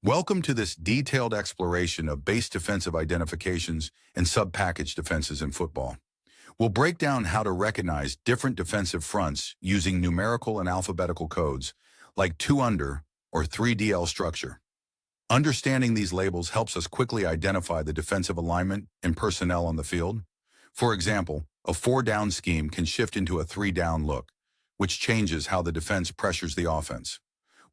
Welcome to this detailed exploration of base defensive identifications and sub-package defenses in football. We'll break down how to recognize different defensive fronts using numerical and alphabetical codes like 2-under or 3DL structure. Understanding these labels helps us quickly identify the defensive alignment and personnel on the field. For example, a 4-down scheme can shift into a 3-down look, which changes how the defense pressures the offense.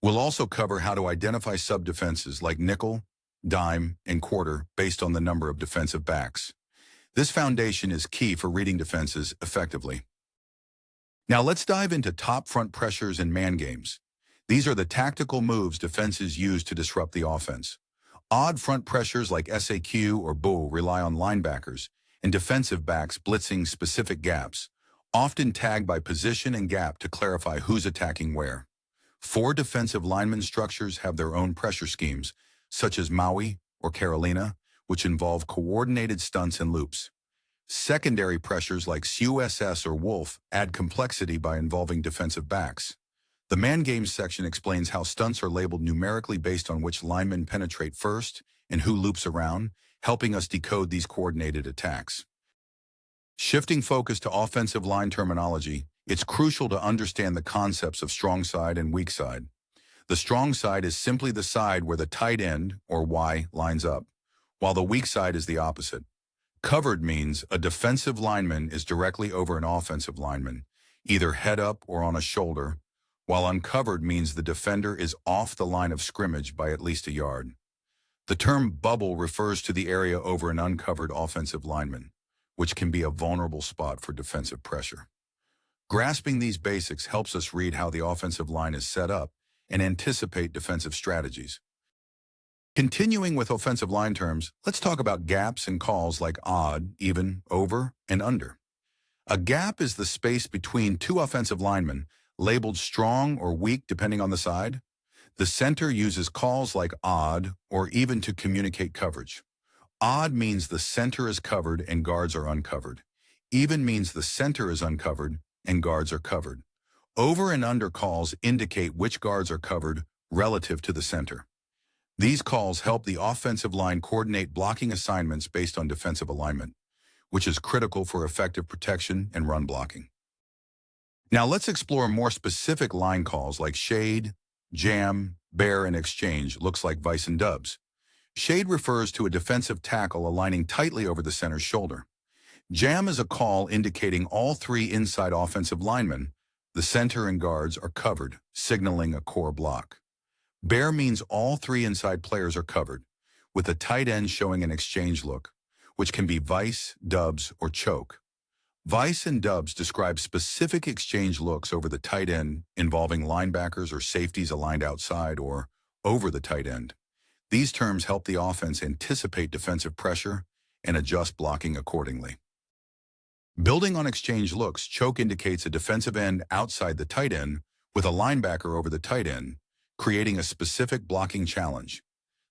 We'll also cover how to identify sub-defenses like nickel, dime, and quarter based on the number of defensive backs. This foundation is key for reading defenses effectively. Now let's dive into top front pressures in man games. These are the tactical moves defenses use to disrupt the offense. Odd front pressures like SAQ or bull rely on linebackers and defensive backs blitzing specific gaps, often tagged by position and gap to clarify who's attacking where. 4 defensive lineman structures have their own pressure schemes, such as Maui or Carolina, which involve coordinated stunts and loops. Secondary pressures like CUSS or Wolf add complexity by involving defensive backs. The man games section explains how stunts are labeled numerically based on which linemen penetrate first and who loops around, helping us decode these coordinated attacks. Shifting focus to offensive line terminology, it's crucial to understand the concepts of strong side and weak side. The strong side is simply the side where the tight end, or Y, lines up, while the weak side is the opposite. Covered means a defensive lineman is directly over an offensive lineman, either head up or on a shoulder, while uncovered means the defender is off the line of scrimmage by at least a yard. The term bubble refers to the area over an uncovered offensive lineman, which can be a vulnerable spot for defensive pressure. Grasping these basics helps us read how the offensive line is set up and anticipate defensive strategies. Continuing with offensive line terms, let's talk about gaps and calls like odd, even, over, and under. A gap is the space between 2 offensive linemen, labeled strong or weak depending on the side. The center uses calls like odd or even to communicate coverage. Odd means the center is covered and guards are uncovered. Even means the center is uncovered and guards are covered. Over and under calls indicate which guards are covered relative to the center. These calls help the offensive line coordinate blocking assignments based on defensive alignment, which is critical for effective protection and run blocking. Now let's explore more specific line calls like shade, jam, bear, and exchange, looks like vice and dubs. Shade refers to a defensive tackle aligning tightly over the center's shoulder. Jam is a call indicating all 3 inside offensive linemen, the center and guards, are covered, signaling a core block. Bear means all 3 inside players are covered, with a tight end showing an exchange look, which can be vice, dubs, or choke. Vice and dubs describe specific exchange looks over the tight end involving linebackers or safeties aligned outside or over the tight end. These terms help the offense anticipate defensive pressure and adjust blocking accordingly. Building on exchange looks, choke indicates a defensive end outside the tight end with a linebacker over the tight end, creating a specific blocking challenge.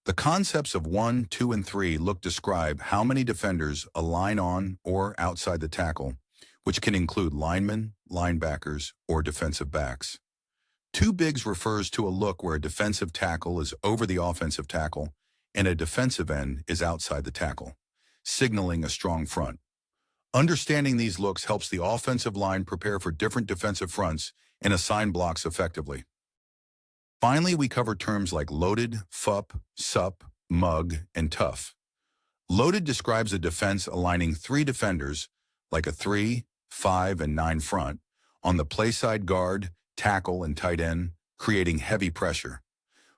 The concepts of 1, 2, and 3 look describe how many defenders align on or outside the tackle, which can include linemen, linebackers, or defensive backs. 2 bigs refers to a look where a defensive tackle is over the offensive tackle and a defensive end is outside the tackle, signaling a strong front. Understanding these looks helps the offensive line prepare for different defensive fronts and assign blocks effectively. Finally, we cover terms like loaded, FUP, SUP, mug, and tough. Loaded describes a defense aligning 3 defenders, like a 3, 5, and 9 front, on the playside guard, tackle, and tight end, creating heavy pressure.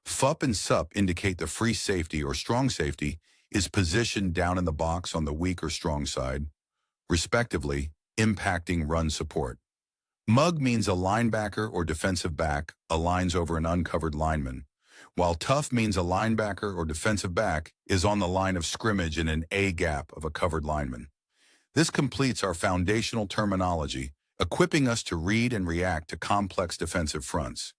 FUP and SUP indicate the free safety or strong safety is positioned down in the box on the weak or strong side, respectively, impacting run support. Mug means a linebacker or defensive back aligns over an uncovered lineman, while tough means a linebacker or defensive back is on the line of scrimmage in an A gap of a covered lineman. This completes our foundational terminology, equipping us to read and react to complex defensive fronts.